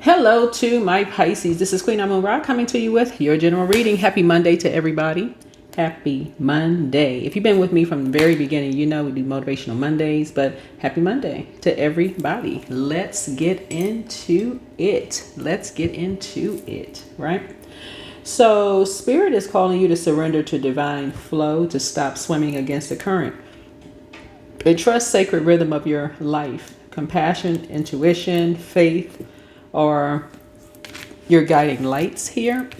Hello to my Pisces. This is Queen Amun Ra coming to you with your general reading. Happy Monday to everybody. Happy Monday. If you've been with me from the very beginning, you know we do Motivational Mondays, but happy Monday to everybody. Let's get into it. Right? So, Spirit is calling you to surrender to divine flow, to stop swimming against the current, and trust sacred rhythm of your life. Compassion, intuition, faith, or your guiding lights here.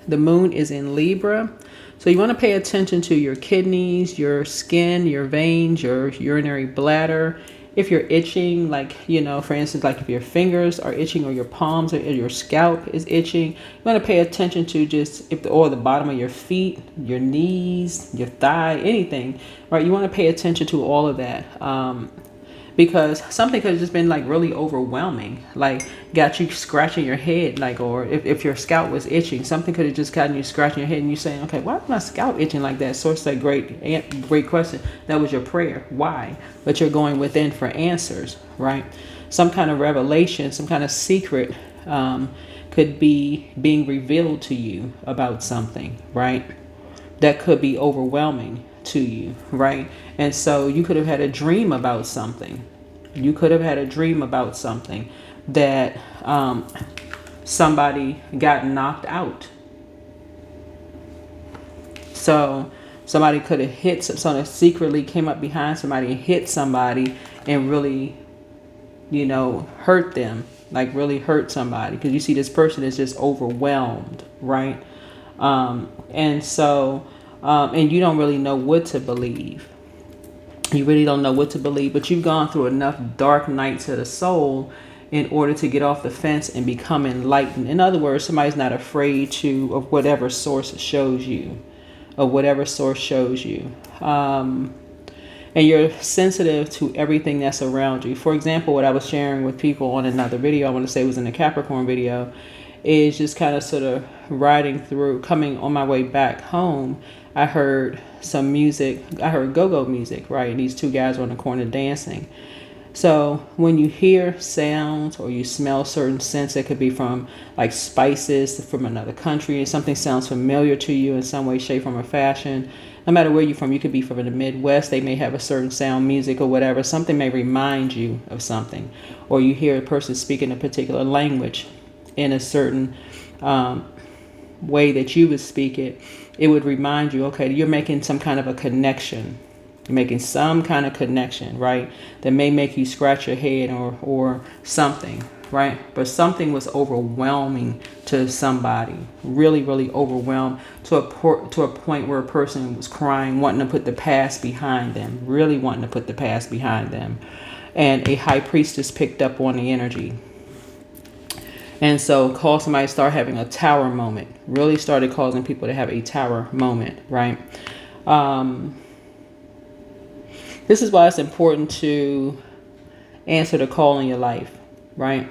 The moon is in Libra. So you want to pay attention to your kidneys, your skin, your veins, your urinary bladder. If you're itching, like, for instance, like if your fingers are itching or your palms or your scalp is itching, you want to pay attention to just or the bottom of your feet, your knees, your thigh, anything, right? You want to pay attention to all of that. Because something could have just been like really overwhelming, like got you scratching your head, like, or if your scalp was itching, something could have just gotten you scratching your head and you saying, okay, why is my scalp itching like that? Source said, great question. That was your prayer. Why? But you're going within for answers, right? Some kind of revelation, some kind of secret could be being revealed to you about something, right? That could be overwhelming to you, right? And so you could have had a dream about something. You could have had a dream about something that somebody got knocked out. So somebody could have hit, someone secretly came up behind somebody and hit somebody and really, hurt them, like really hurt somebody. Because you see this person is just overwhelmed, right? And so, and you don't really know what to believe. You really don't know what to believe, but you've gone through enough dark nights of the soul in order to get off the fence and become enlightened. In other words, somebody's not afraid of whatever source shows you, and you're sensitive to everything that's around you. For example, what I was sharing with people on another video, I want to say it was in the Capricorn video, is just kind of sort of riding through, coming on my way back home. I heard some music. I heard go-go music, right? And these two guys were on the corner dancing. So when you hear sounds or you smell certain scents, that could be from like spices from another country, and something sounds familiar to you in some way, shape, form, or fashion. No matter where you're from, you could be from the Midwest. They may have a certain sound, music, or whatever. Something may remind you of something. Or you hear a person speaking a particular language in a certain way that you would speak it. It would remind you, okay, you're making some kind of a connection. You're making some kind of connection, right? That may make you scratch your head or something, right? But something was overwhelming to somebody, really, really overwhelmed to a point where a person was crying, wanting to put the past behind them, really wanting to put the past behind them. And a high priestess picked up on the energy. And so call somebody to start having a tower moment. Really started causing people to have a tower moment, right? This is why it's important to answer the call in your life, right?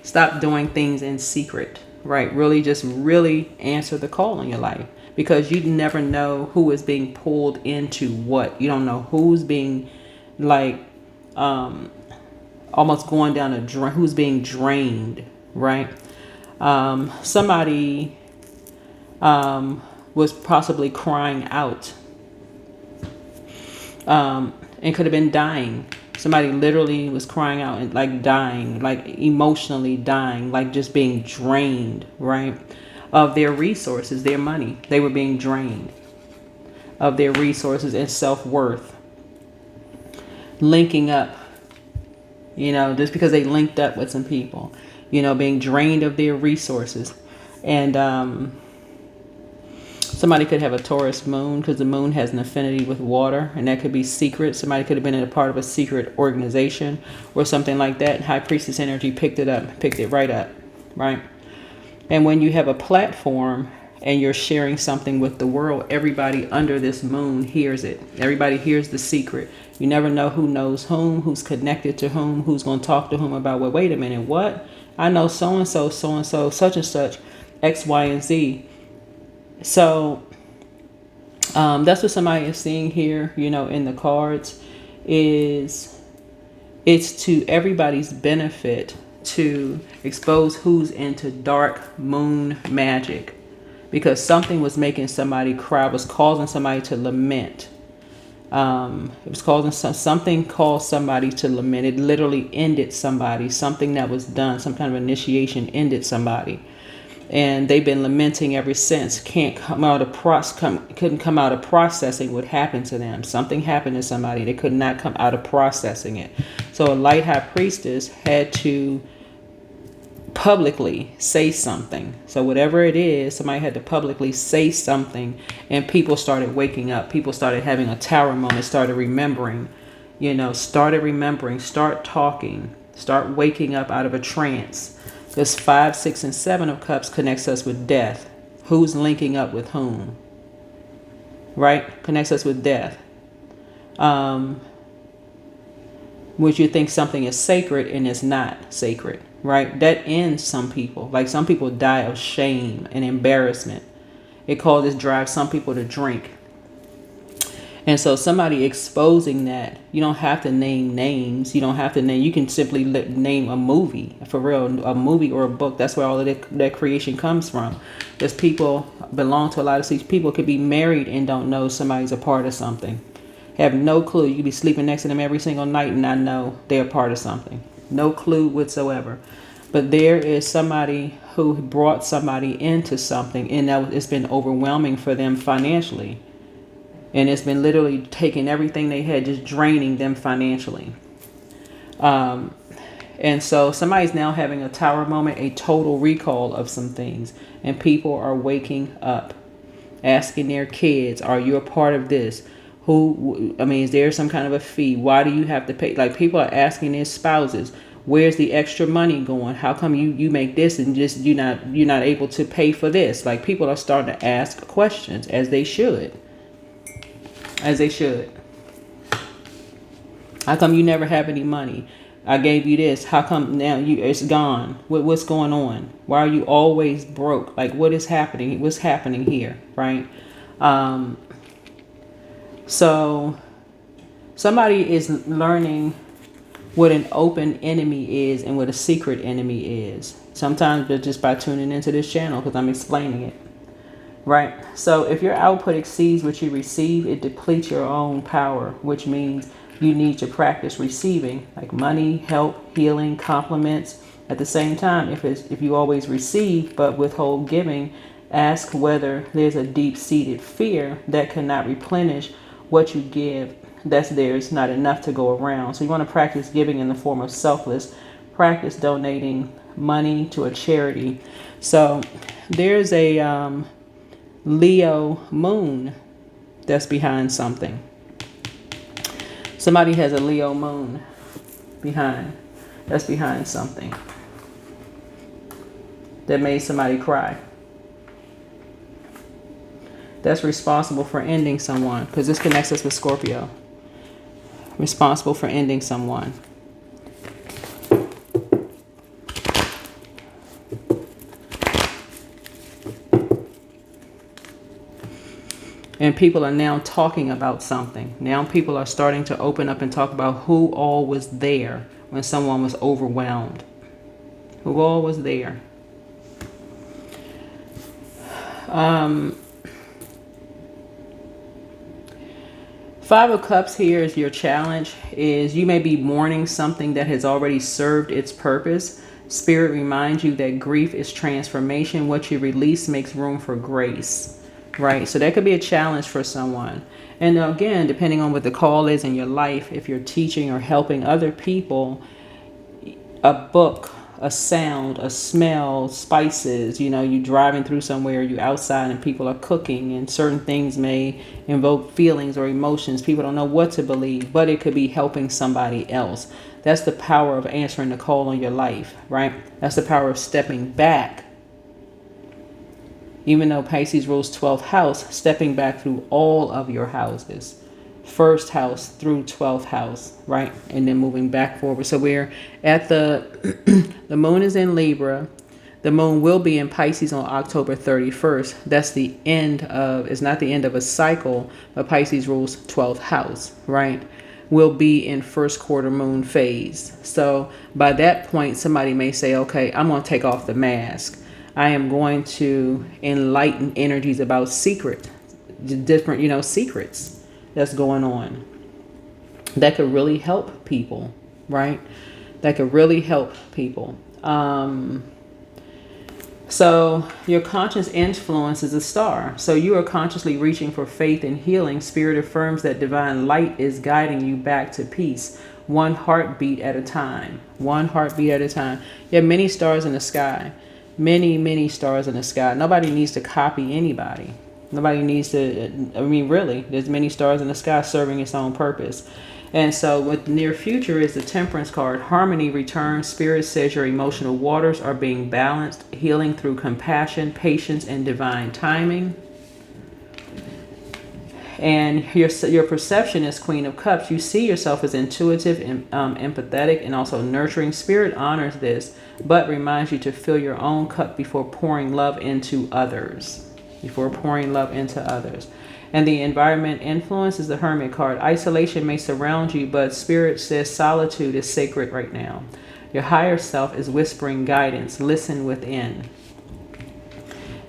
Stop doing things in secret, right? Really answer the call in your life, because you never know who is being pulled into what. You don't know who's being almost going down a drain, who's being drained, right? Somebody was possibly crying out and could have been dying. Somebody literally was crying out and like dying, like emotionally dying, like just being drained, right? Of their resources, their money. They were being drained of their resources and self-worth. Linking up, just because they linked up with some people, being drained of their resources. And somebody could have a Taurus moon, because the moon has an affinity with water, and that could be secret. Somebody could have been in a part of a secret organization or something like that. High priestess energy picked it right up, right? And when you have a platform and you're sharing something with the world, everybody under this moon hears it. Everybody hears the secret. You never know who knows whom, who's connected to whom, who's going to talk to whom about, well, wait a minute, what? I know so-and-so, such and such, X, Y, and Z. So that's what somebody is seeing here, in the cards, is It's to everybody's benefit to expose who's into dark moon magic, because something was making somebody cry, was causing somebody to lament. It was causing something caused somebody to lament. It literally ended somebody. Something that was done, some kind of initiation, ended somebody, and they've been lamenting ever since. Couldn't come out of processing what happened to them. Something happened to somebody. They could not come out of processing it. So a light high priestess had to publicly say something. So whatever it is, somebody had to publicly say something, and people started waking up. People started having a tower moment, started remembering, start talking, start waking up out of a trance. This 5, 6, and 7 of cups connects us with death. Who's linking up with whom? Right? Connects us with death. Which you think something is sacred and it's not sacred. Right? That ends some people. Like some people die of shame and embarrassment. It drives some people to drink. And so somebody exposing that, you don't have to name names. You can simply name a movie, for real, a movie or a book. That's where all of that creation comes from. Because people belong to a lot of these people could be married and don't know somebody's a part of something. Have no clue. You could be sleeping next to them every single night and not know they're a part of something. No clue whatsoever. But there is somebody who brought somebody into something, and it's been overwhelming for them financially. And it's been literally taking everything they had, just draining them financially. And so somebody's now having a tower moment, a total recall of some things. And people are waking up, asking their kids, are you a part of this? Is there some kind of a fee? Why do you have to pay? Like people are asking their spouses, where's the extra money going? How come you make this and just you're not able to pay for this? Like people are starting to ask questions, as they should. As they should. How come you never have any money? I gave you this. How come now it's gone? What's going on? Why are you always broke? Like what is happening? What's happening here? Right? So somebody is learning what an open enemy is and what a secret enemy is. Sometimes just by tuning into this channel, because I'm explaining it. Right? So if your output exceeds what you receive, it depletes your own power, which means you need to practice receiving, like money, help, healing, compliments. At the same time, if you always receive but withhold giving, ask whether there's a deep-seated fear that cannot replenish what you give. There's not enough to go around. So you want to practice giving in the form of selfless. Practice donating money to a charity. So there's a Leo moon that's behind something. Somebody has a Leo moon that's behind something that made somebody cry. That's responsible for ending someone, because this connects us with Scorpio. Responsible for ending someone. And people are now talking about something. Now people are starting to open up and talk about who all was there when someone was overwhelmed. Who all was there. Five of Cups here is your challenge. Is you may be mourning something that has already served its purpose. Spirit reminds you that grief is transformation. What you release makes room for grace. Right? So that could be a challenge for someone. And again, depending on what the call is in your life, if you're teaching or helping other people, a book, a sound, a smell, spices, you driving through somewhere, you outside and people are cooking, and certain things may invoke feelings or emotions. People don't know what to believe, but it could be helping somebody else. That's the power of answering the call on your life, right? That's the power of stepping back. Even though Pisces rules 12th house, stepping back through all of your houses. First house through 12th house, right? And then moving back forward. So we're at the moon is in Libra. The moon will be in Pisces on October 31st. That's the end of, it's not the end of a cycle, but Pisces rules 12th house, right? will be in first quarter moon phase. So by that point, somebody may say, okay, I'm going to take off the mask. I am going to enlighten energies about different, secrets that's going on that could really help people, right? That could really help people. So your conscious influence is a star. So you are consciously reaching for faith and healing. Spirit affirms that divine light is guiding you back to peace, one heartbeat at a time. One heartbeat at a time. You have many stars in the sky. Many, many stars in the sky. Nobody needs to copy anybody. Nobody needs to, really, there's many stars in the sky serving its own purpose. And so with near future is the Temperance card. Harmony returns. Spirit says your emotional waters are being balanced, healing through compassion, patience, and divine timing. And your perception is Queen of Cups. You see yourself as intuitive and empathetic and also nurturing. Spirit honors this, but reminds you to fill your own cup before pouring love into others. And the environment influence is the Hermit card. Isolation may surround you, but Spirit says solitude is sacred right now. Your higher self is whispering guidance. Listen within.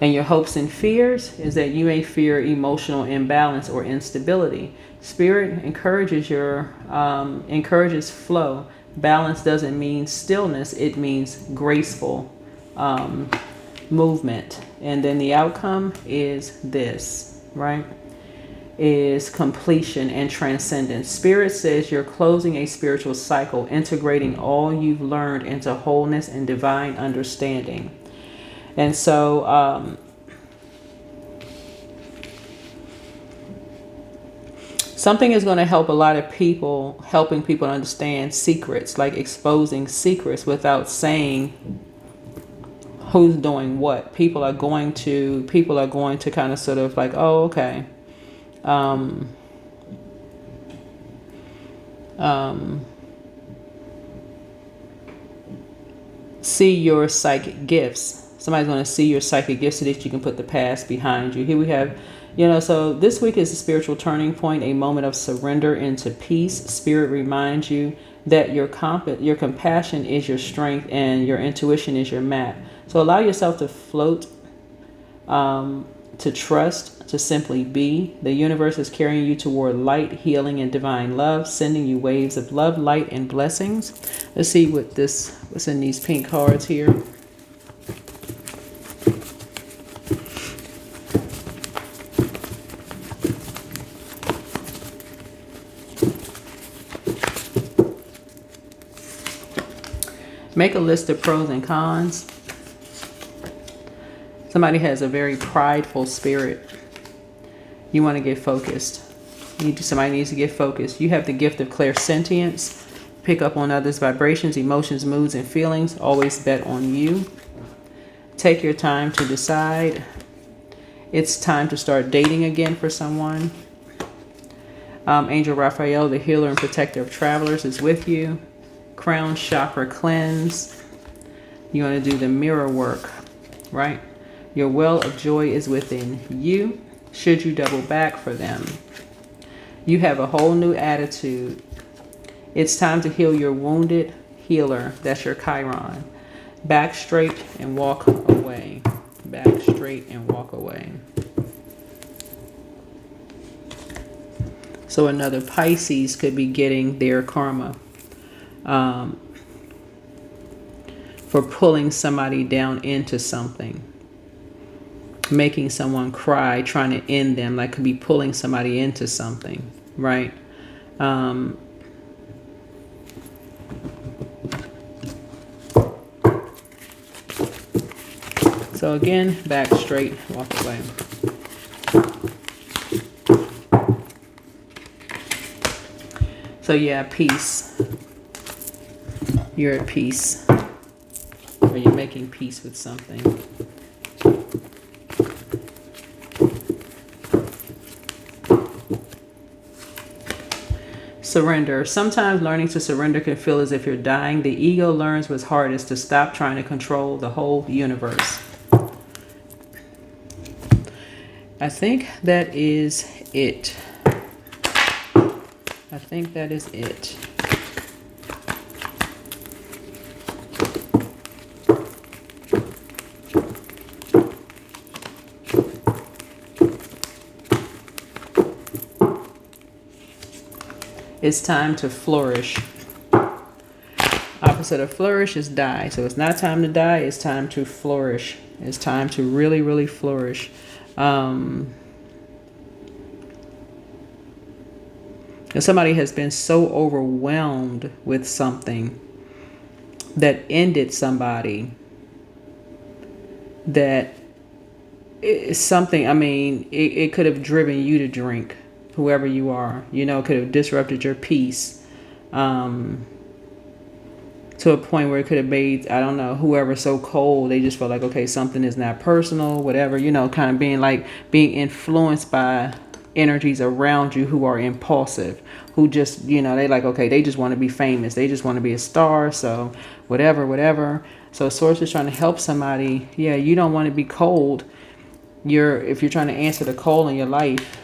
And your hopes and fears is that you may fear emotional imbalance or instability. Spirit encourages flow. Balance doesn't mean stillness. It means graceful movement. And then the outcome is this, right? Is completion and transcendence. Spirit says you're closing a spiritual cycle, integrating all you've learned into wholeness and divine understanding. And so something is going to help a lot of people, helping people understand secrets, like exposing secrets without saying who's doing what. People are going to kind of sort of like, oh, okay. See your psychic gifts. Somebody's going to see your psychic gifts so that you can put the past behind you. Here we have, so this week is a spiritual turning point, a moment of surrender into peace. Spirit reminds you that your compassion is your strength and your intuition is your map. So allow yourself to float, to trust, to simply be. The universe is carrying you toward light, healing, and divine love, sending you waves of love, light, and blessings. Let's see what's in these pink cards here. Make a list of pros and cons. Somebody has a very prideful spirit. You want to get focused. Somebody needs to get focused. You have the gift of clairsentience. Pick up on others' vibrations, emotions, moods, and feelings. Always bet on you. Take your time to decide. It's time to start dating again for someone. Angel Raphael, the healer and protector of travelers, is with you. Crown chakra cleanse. You want to do the mirror work, right? Your well of joy is within you. Should you double back for them? You have a whole new attitude. It's time to heal your wounded healer. That's your Chiron. Back straight and walk away. Back straight and walk away. So another Pisces could be getting their karma for pulling somebody down into something. Making someone cry, trying to end them, like could be pulling somebody into something, right? So again, back straight, walk away. So yeah, peace. You're at peace. Or you're making peace with something. Surrender. Sometimes learning to surrender can feel as if you're dying. The ego learns what's hardest: to stop trying to control the whole universe. I think that is it. I think that is it. It's time to flourish. Opposite of flourish is die. So it's not time to die. It's time to flourish. It's time to really, really flourish. If somebody has been so overwhelmed with something that ended somebody, that it's something, I mean, it could have driven you to drink, whoever you are, you know, could have disrupted your peace, to a point where it could have made, I don't know, whoever so cold, they just felt like, okay, something is not personal, whatever, you know, kind of being influenced by energies around you who are impulsive, who just, you know, they like, okay, they just want to be famous. They just want to be a star. So whatever. So Source is trying to help somebody. Yeah, you don't want to be cold. If you're trying to answer the call in your life,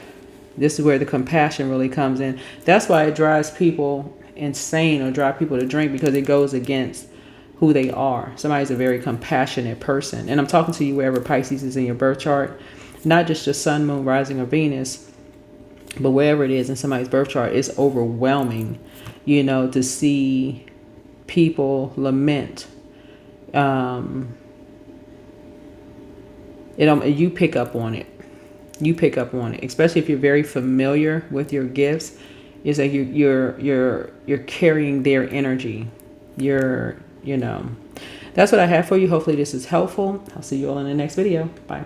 this is where the compassion really comes in. That's why it drives people insane or drive people to drink, because it goes against who they are. Somebody's a very compassionate person. And I'm talking to you wherever Pisces is in your birth chart, not just your sun, moon, rising, or Venus, but wherever it is in somebody's birth chart. It's overwhelming, you know, to see people lament. You pick up on it. You pick up on it, especially if you're very familiar with your gifts. It's like you're carrying their energy. You know. That's what I have for you. Hopefully this is helpful. I'll see you all in the next video. Bye.